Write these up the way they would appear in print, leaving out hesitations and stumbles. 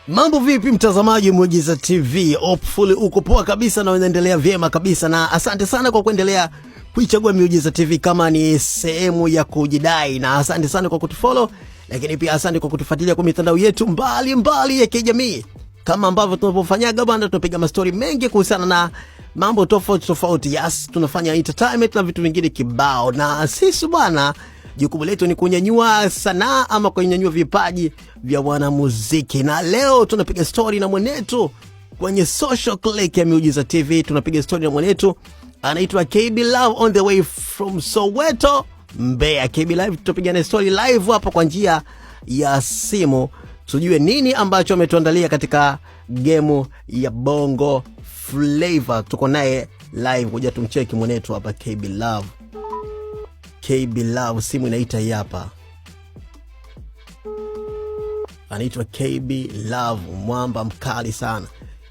Mambo vipi mtazamaji Muujiza TV? Hopefully uko poa kabisa na unaendelea vyema kabisa, na asante sana kwa kuendelea kuichagua Muujiza TV kama ni sehemu ya kujidai, na asante sana kwa kutufollow, lakini pia asante kwa kutufuatilia kwa mitandao yetu mbali ya kijamii. Kama ambavyo tunapofanyaga bwana, tunapiga mastori mengi kuhusiana na mambo tofauti. Yes, tunafanya entertainment na vitu vingine kibao, na sisi bwana jukumu letu ni kunyanyua sanaa ama kunyanyua vipaji vya wanamuziki. Na leo tunapiga story na mwenetu kwenye social click ya Muujiza TV. Tunapiga story na mwenetu anaitwa KB Love on the way from Soweto, Mbeya. KB Love tutapiga na story live hapa kwa njia ya simu, tujue nini ambacho ametuandalia katika game ya Bongo Flavor. Tuko naye live, kuja tumcheki mwenetu hapa. KB Love, KB Love, simu inaita hapa. Anaitwa KB Love, mwamba mkali sana.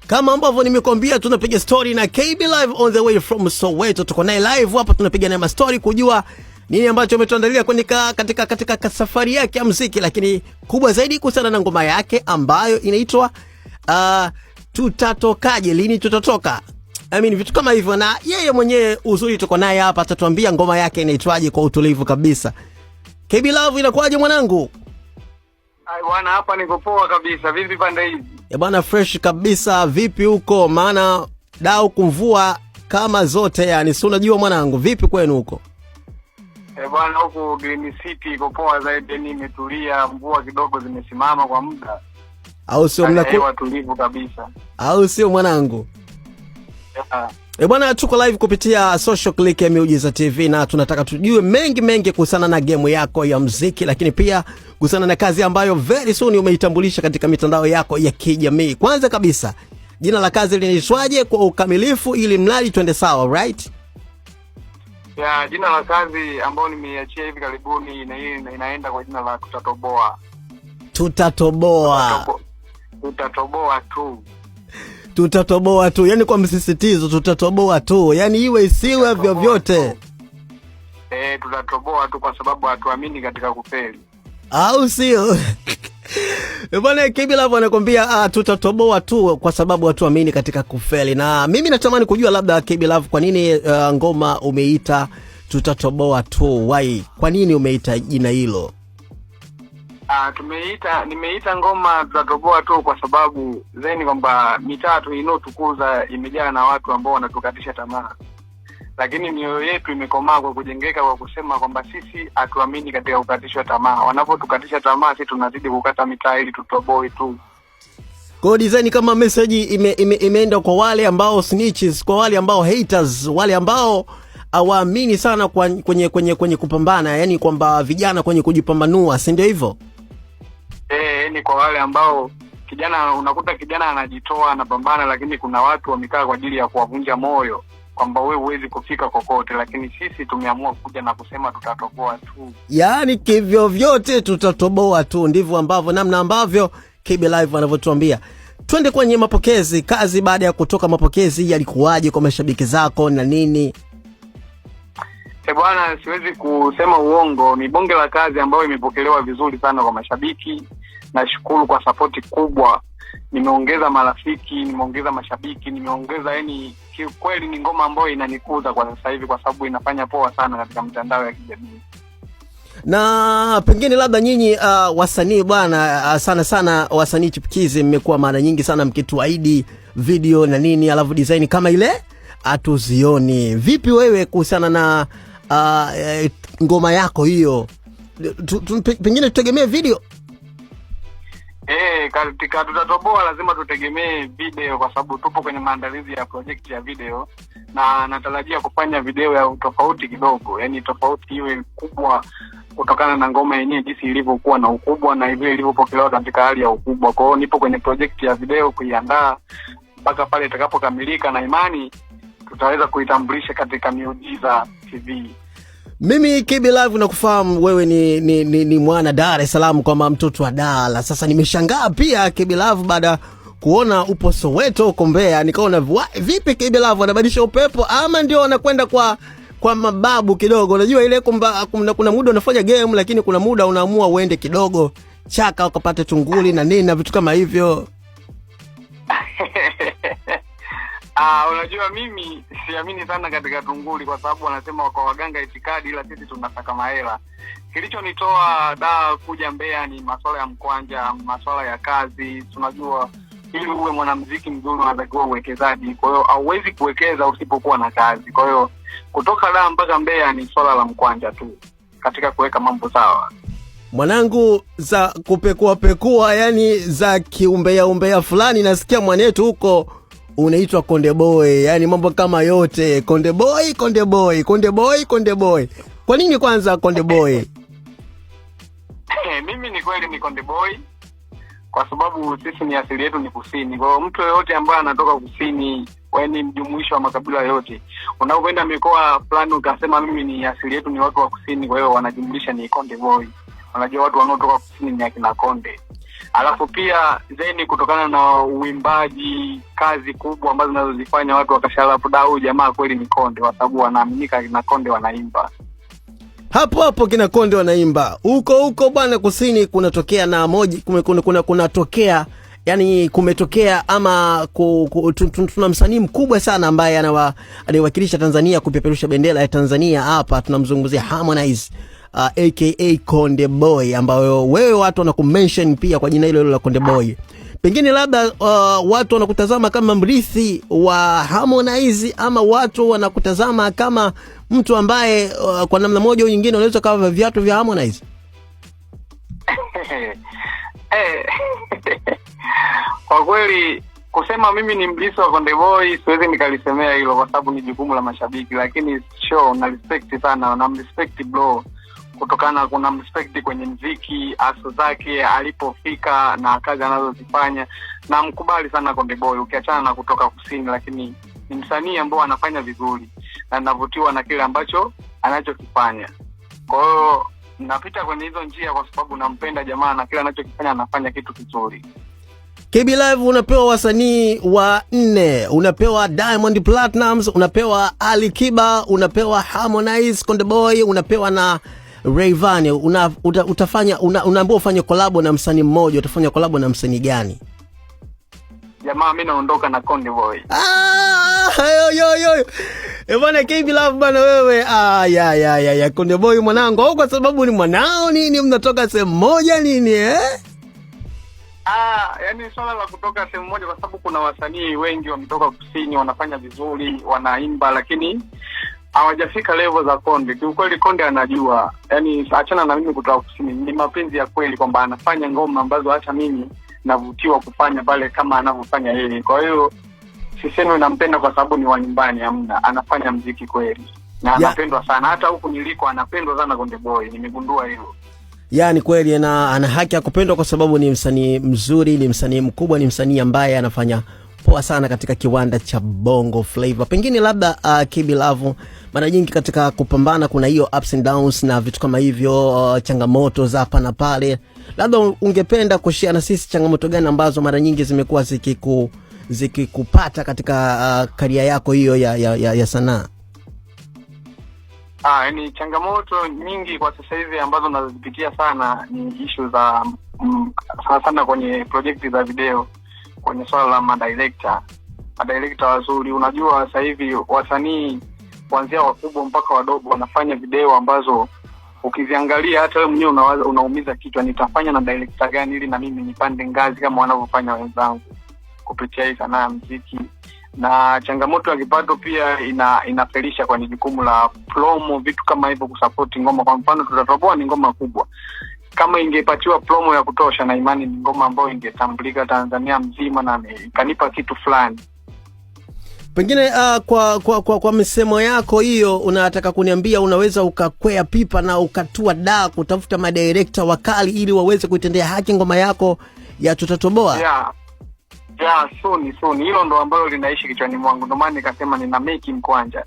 Kama ambavyo nimekwambia, tunapiga story na KB Love on the way from Soweto. Tuko naye live hapa, tunapiga naye story kujua nini ambacho ametuandalia katika safari yake ya muziki, lakini kubwa zaidi kuhusiana na ngoma yake ambayo inaitwa tutatokaje, lini tutatoka. Vitu kama hivyo, na yeye mwenyewe uzuri tuko naye hapa, atatuambia ngoma yake inaitwaje kwa utulivu kabisa. KB Love, inakuaje mwanangu? Ai bwana, hapa niko poa kabisa. Vipi pande hizi? Bwana fresh kabisa. Vipi huko? Maana dau kumvua kama zote, yani si unajua mwanangu. Vipi kwenu huko? Bwana, huko Green City iko poa zaidi, ni imetulia, mvua kidogo zimesimama kwa muda. Au sio? Mnakuwa tulivu kabisa. Au sio mwanangu? Bwana, tuko live kupitia social click ya Muujiza TV, na tunataka tujue mengi kuhusiana na game yako ya muziki, lakini pia kuhusiana na kazi ambayo very soon umeitambulisha katika mitandao yako ya kijamii. Kwanza kabisa, jina la kazi linaitwaje kwa ukamilifu, ili mradi twende sawa, right? Jina la kazi ambayo nimeiachia hivi karibuni inaenda kwa jina la Tutatoboa. Tutatoboa tu. Tutatoboa tu, yani kwa msisitizo tutatoboa tu, yani iwe isiwe vyovyote. Tutatoboa tu kwa sababu hatuamini katika kufeli. Au sio? Bwana, KB Love anakuambia tutatoboa tu kwa sababu hatuamini katika kufeli. Na mimi natamani kujua labda KB Love, kwa nini ngoma umeita tutatoboa tu? Why? Kwa nini umeita jina hilo? Nimeita ngoma tutatoboa tu kwa sababu zeni kwamba mitatu inotukuza imejaa na watu ambao wanatukatisha tamaa, lakini mioyo yetu imekomaa kwa kujengeka kwa kusema kwamba sisi hatuamini katika kukatishwa tamaa. Wanapotukatisha tamaa, sisi tunazidi kukata mitaa ili tutoboe tu. Kwa design kama message imeenda kwa wale ambao snitches, kwa wale ambao haters, wale ambao hawaamini sana kwenye kupambana, yani kwamba vijana kwenye kujipambanua, si ndio hivyo? Ni kwa wale ambao unakuta kijana anajitoa, anapambana, lakini kuna watu wamekaa kwa ajili ya kuwavunja moyo kwamba wewe huwezi kufika kokote, lakini sisi tumeamua kuja na kusema tutatoboa tu. Yani kivyo vyote tutatoboa tu, ndivyo ambavyo namna ambavyo KB Live anavyotuambia. Twende kwenye mapokezi. Kazi baada ya kutoka mapokezi yalikuwaje kwa mashabiki zako na nini? Bwana, siwezi kusema uongo, ni bonge la kazi ambayo imepokelewa vizuri sana kwa mashabiki. Nashukuru kwa support kubwa. Nimeongeza marafiki, nimeongeza mashabiki, nimeongeza, yani kweli ni ngoma ambayo inanikuza kwa sasa hivi kwa sababu inafanya poa sana katika mitandao ya kijamii. Na pengine labda nyinyi wasanii bwana, sana wasanii chipukizi, mmekuwa mara nyingi sana mkituahidi video na nini, alafu design kama ile hatuzioni. Vipi wewe kuhusiana na ngoma yako hiyo? Pengine tutegemee video? Katika tutatoboa lazima tutegemee video kwa sababu tupo kwenye maandalizi ya project ya video, na natarajia kufanya video ya tofauti kidogo, yani tofauti iwe kubwa kutokana na ngoma yenyewe jinsi ilivyokuwa na ukubwa na hivyo ilivyopokelewa katika hali ya ukubwa. Kwa hiyo nipo kwenye project ya video kuiandaa mpaka pale itakapokamilika, na imani tutaweza kuitambulisha katika Muujiza TV. Mimi KB Love nakufahamu wewe ni mwana Dar es Salaam, kama mtoto wa Dar. Sasa nimeshangaa pia KB Love baada kuona upo Soweto uko Mbeya, nikaona vipi KB Love anabadilisha upepo ama ndio anakwenda kwa mababu kidogo? Unajua ile kwamba kuna muda unafanya game, lakini kuna muda unaamua uende kidogo chaka ukapata tunguli na nini na vitu kama hivyo. Unajua mimi siamini sana katika tunguli kwa sababu wanasema kwa waganga itikadi, ila sisi tunataka mahela. Kilichonitoa kuja Mbeya ni masuala ya mkwanja, masuala ya kazi. Tunajua ili uwe mwanamuziki mzuri unatakiwa uwekezaji. Kwa hiyo hauwezi kuwekeza usipokuwa na kazi. Kwa hiyo kutoka mpaka Mbeya ni swala la mkwanja tu katika kuweka mambo sawa. Mwanangu, za kupekua yani za kiumbea fulani, nasikia mwanetu huko unaitwa Konde Boy, yani mambo kama yote Konde Boy. Kwa nini kwanza Konde Boy? Mimi ni kweli ni Konde Boy kwa sababu sisi ni asili yetu ni kusini. Kwa hiyo mtu yote ambaye anatoka kusini, ni mjumuisho wa makabila yote. Unapoenda mikoa fulani ukasema mimi ni asili yetu ni watu wa kusini, kwa hiyo wanajumlisha ni Konde Boy. Unajua watu wanaotoka kusini ni akina Konde. Alafu pia zeni kutokana na uimbaji, kazi kubwa ambazo zinazozifanya watu wakashalafu dau jamaa kweli ni Konde, kwa sababu wanaaminika kina Konde wanaimba. Hapo kina Konde wanaimba. Huko bwana kusini kunatokea na kunatokea yani kumetokea ama tuna msanii mkubwa sana ambaye anawakilisha Tanzania kupeperusha bendera ya Tanzania hapa. Tunamzungumzia Harmonize, aka Konde Boy, ambayo wewe watu wanakumention pia kwa jina hilo la Konde Boy. Pengine labda watu wanakutazama kama mrithi wa Harmonize, ama watu wanakutazama kama mtu ambaye kwa namna moja au nyingine unaweza kava viatu vya Harmonize. Kwa kweli kusema mimi ni mrithi wa Konde Boy siwezi nikalisemea hilo kwa sababu ni jukumu la mashabiki, lakini na respect sana, na respect bro, kutokana kuna respect kwenye muziki, aso zake alipofika na kazi anazozifanya, na mkubali sana Konde Boy ukiachana na kutoka kusini, lakini ni msanii ambaye anafanya vizuri na ninavutiwa na kile ambacho anachokifanya. Kwa hiyo napita kwenye hizo njia kwa sababu nampenda jamaa na kile anachokifanya anafanya kitu kizuri. KB Live unapewa wasanii wa 4, unapewa Diamond Platnumz, unapewa Ali Kiba, unapewa Harmonize, Konde Boy, unapewa na Rayvanny. Unaambiwa ufanye collab na msanii mmoja, utafanya collab na msanii gani? Jamaa mimi naondoka na Konde Boy. Bwana KB Live bwana wewe. Ya Konde Boy mwanangu, au kwa sababu ni mwanao nini, mnatoka sehemu moja nini Yani swala la kutoka sehemu moja kwa sababu kuna wasanii wengi wametoka kusini wanafanya vizuri, wanaimba, lakini hawajafika level za Konde. Kiukweli Konde anajua, yani achana na mimi kutoka kusini, ni mapenzi ya kweli kwamba anafanya ngoma ambazo hata mimi navutiwa kufanya pale kama anavyofanya yeye. Kwa hiyo sisemi nampenda kwa sababu ni wa nyumbani, hamna, anafanya muziki kweli na anapendwa sana. Hata huku niliko anapendwa sana Konde Boy, nimegundua hilo. Yani kweli ana haki ya kupendwa kwa sababu ni msanii mzuri, ni msanii mkubwa, ni msanii ambaye anafanya poa sana katika kiwanda cha Bongo Flava. Pengine labda KB Live mara nyingi katika kupambana kuna hiyo ups and downs na vitu kama hivyo, changamoto za hapa na pale. Labda ungependa kushare na sisi changamoto gani ambazo mara nyingi zimekuwa zikikupata katika career yako hiyo ya sanaa? Ni changamoto nyingi kwa sasa hivi ambazo nazipitia sana ni issue za sana kwenye project za video, kwenye swala la madirector wazuri. Unajua sasa hivi wasanii kuanzia wakubwa mpaka wadogo wanafanya video ambazo ukiziangalia hata wewe mwenyewe unaumiza kichwa, nitafanya na director gani ili na mimi nipande ngazi kama wanavyofanya wenzangu kupitia hii sanaa ya muziki. Na changamoto ya kipato pia inafelisha kwenye jukumu la promo, vitu kama hivyo, kusupport ngoma. Kwa mfano Tutatoboa ni ngoma kubwa, kama ingepatiwa promo ya kutosha na imani ni ngoma ambayo ingetambulika Tanzania mzima na ikanipa kitu fulani. Pengine kwa misemo yako hiyo unataka kuniambia unaweza ukakwea pipa na ukatua kutafuta madirector wakali ili waweze kuitendea haki ngoma yako ya Tutatoboa? Soon. Hilo ndo ambalo linaishi kichwani mwangu. Ndio maana nikasema nina make mkwanja.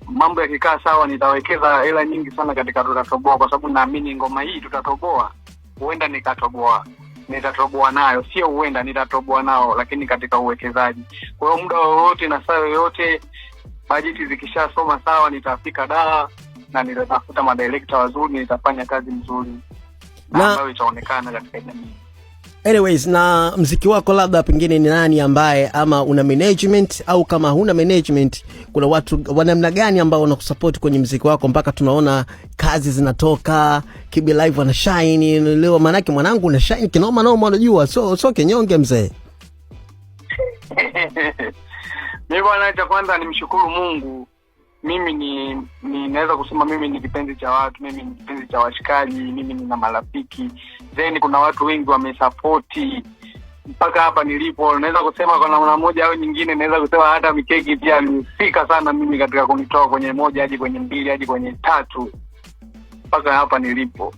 Mambo yakikaa sawa nitawekeza hela nyingi sana katika Tutatoboa kwa sababu naamini ngoma hii Tutatoboa huenda nitatoboa nayo, sio huenda nitatoboa nao, lakini katika uwekezaji. Kwa hiyo muda wowote na saa yoyote bajeti zikishasoma sawa nitafika na nitatafuta madirector wazuri, nitafanya kazi nzuri na ambayo itaonekana katika jamii. Anyways, na mziki wako labda pengine ni nani ambaye, ama una management, au kama huna management, kuna watu wanamna gani ambao wanakusupport kwenye mziki wako mpaka tunaona kazi zinatoka, KB Live wana shine leo? Manake mwanangu una shine kinoma noma, unajua, so kinyonge mzee. Mimi bwana, cha kwanza nimshukuru Mungu. Mimi ni naweza kusema mimi ni kipenzi cha watu, mimi ni kipenzi cha washikaji, mimi nina marafiki. Then kuna watu wengi wamesupport mpaka hapa nilipo. Naweza kusema kwa namna moja au nyingine, naweza kusema hata Mikeki pia alifika sana mimi katika kunitoa kwenye moja hadi kwenye mbili hadi kwenye tatu mpaka hapa nilipo.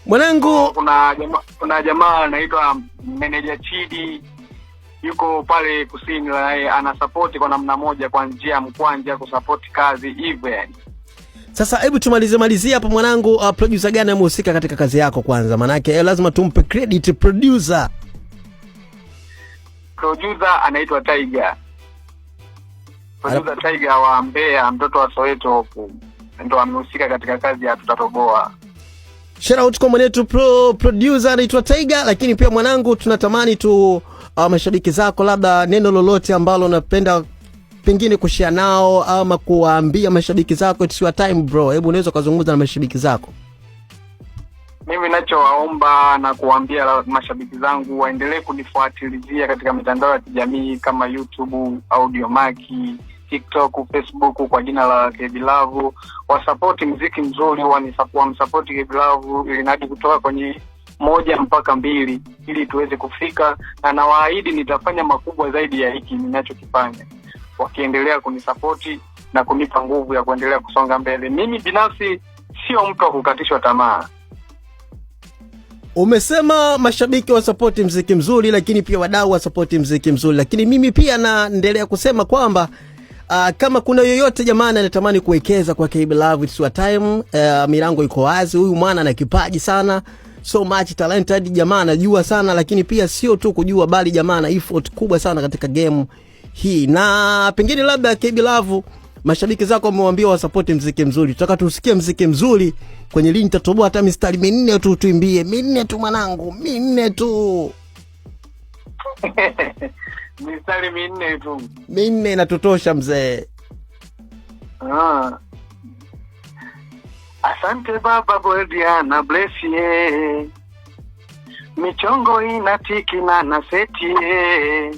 Mwanangu, kuna jamaa anaitwa Manager Chidi, yuko pale kusini, naye ana support kwa namna moja, kwa njia mkwanja kusupport kazi hivyo yani. Sasa hebu tumalizie hapo mwanangu, producer gani amehusika katika kazi yako kwanza? Manake lazima tumpe credit producer. Producer anaitwa Tiger. Producer Tiger wa Mbeya, mtoto wa Soweto hapo, ndio amehusika katika kazi ya Tutatoboa. Shout out kwa mwanetu producer anaitwa Tiger. Lakini pia mwanangu, tunatamani tu mashabiki zako, labda neno lolote ambalo unapenda pengine kushare nao ama kuwaambia mashabiki zako. It's your time bro, hebu unaweza kuzungumza na mashabiki zako. Mimi ninachowaomba na kuambia mashabiki zangu waendelee kunifuatilia katika mitandao ya kijamii kama YouTube, Audiomack, TikTok, Facebook kwa jina la KB Love. Wasupport muziki mzuri, wamsupport KB Love ili nadi kutoka kwenye 1 mpaka 2 ili tuweze kufika, na nawaahidi nitafanya makubwa zaidi ya hiki ninachokifanya, wakiendelea kunisupport na kunipa nguvu ya kuendelea kusonga mbele. Mimi binafsi sio mtu wa kukatishwa tamaa. Umesema mashabiki wa support muziki mzuri, lakini pia wadau wa support muziki mzuri, lakini mimi pia naendelea kusema kwamba kama kuna yoyote jamani anatamani kuwekeza kwa KB Love, it's your time. Milango iko wazi. Huyu mwana ana kipaji sana, so much talented, jamaa anajua sana, lakini pia sio tu kujua, bali jamaa ana effort kubwa sana katika game hii. Na pengine labda KB Love, mashabiki zako wamewaambia wa support muziki mzuri, tutaka tusikie muziki mzuri kwenye lini Tutatoboa, hata mistari 4 tu tuimbie, 4 tu mwanangu, 4 tu. Mistari 4 tu. 4 inatutosha mzee. Asante baba Gordiana, bless ye. Michongo inatiki na seti ye.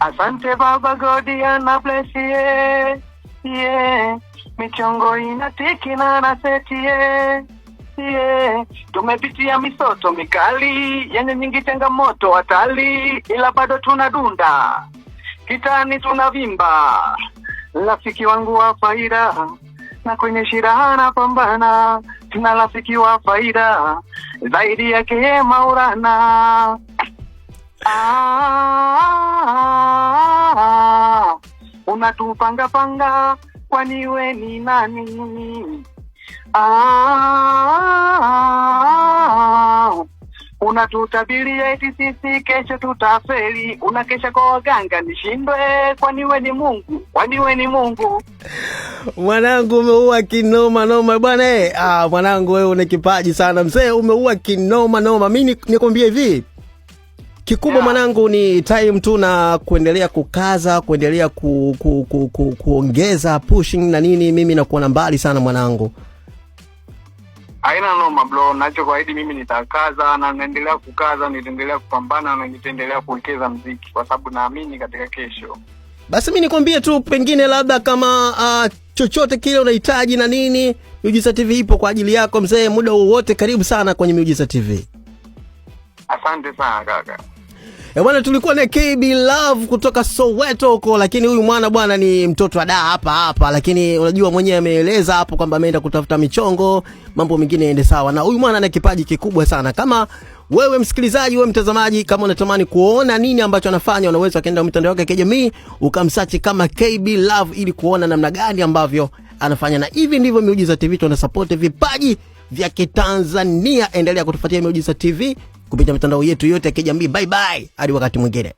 Asante baba Gordiana, bless ye. Yeah. Michongo inatiki na seti ye. Yeah. Tumepitia misoto mikali, yenye nyingi changamoto hatari, ila bado tunadunda. Kitani tunavimba. Rafiki wangu wa faida, na kwenye shida na pambana. Tuna rafiki wa faida, zaidi yake Maulana. Unatupanga panga, kwani we ni nani? Unatutabiria eti sisi kesho tutafeli. Unakesha kwa waganga nishindwe, kwani we ni Mungu, kwani we ni Mungu. Mwanangu umeua kinoma noma bwana. Mwanangu wewe una kipaji sana mzee, umeua kinoma noma. Mimi nikwambie hivi, kikubwa mwanangu ni time tu na kuendelea kukaza, kuendelea kuongeza pushing na nini. Mimi nakuona mbali sana mwanangu. Haina noma bro, nachokuahidi mimi nitakaza na naendelea kukaza, nitaendelea kupambana na nitaendelea kuwekeza muziki kwa sababu naamini katika kesho. Basi mimi nikwambie tu pengine labda kama chochote kile unahitaji na nini, Miujiza TV ipo kwa ajili yako mzee, muda wowote. Karibu sana kwenye Miujiza TV. Asante sana kaka. Bwana, tulikuwa na KB Love kutoka Soweto huko, lakini huyu mwana bwana ni mtoto wa hapa, lakini unajua mwenyewe ameeleza hapo kwamba ameenda kutafuta michongo, mambo mengine yaende sawa. Na huyu mwana ana kipaji kikubwa sana. Kama wewe msikilizaji, wewe mtazamaji, kama unatamani kuona nini ambacho anafanya, unaweza kaenda mitandao yake ya kijamii ukamsearch kama KB Love ili kuona namna gani ambavyo anafanya. Na hivi ndivyo Miujiza TV tuna support vipaji vya Kitanzania. Endelea kutufuatia Miujiza TV kupitia mitandao yetu yote ya kijamii. Bye bye, hadi wakati mwingine.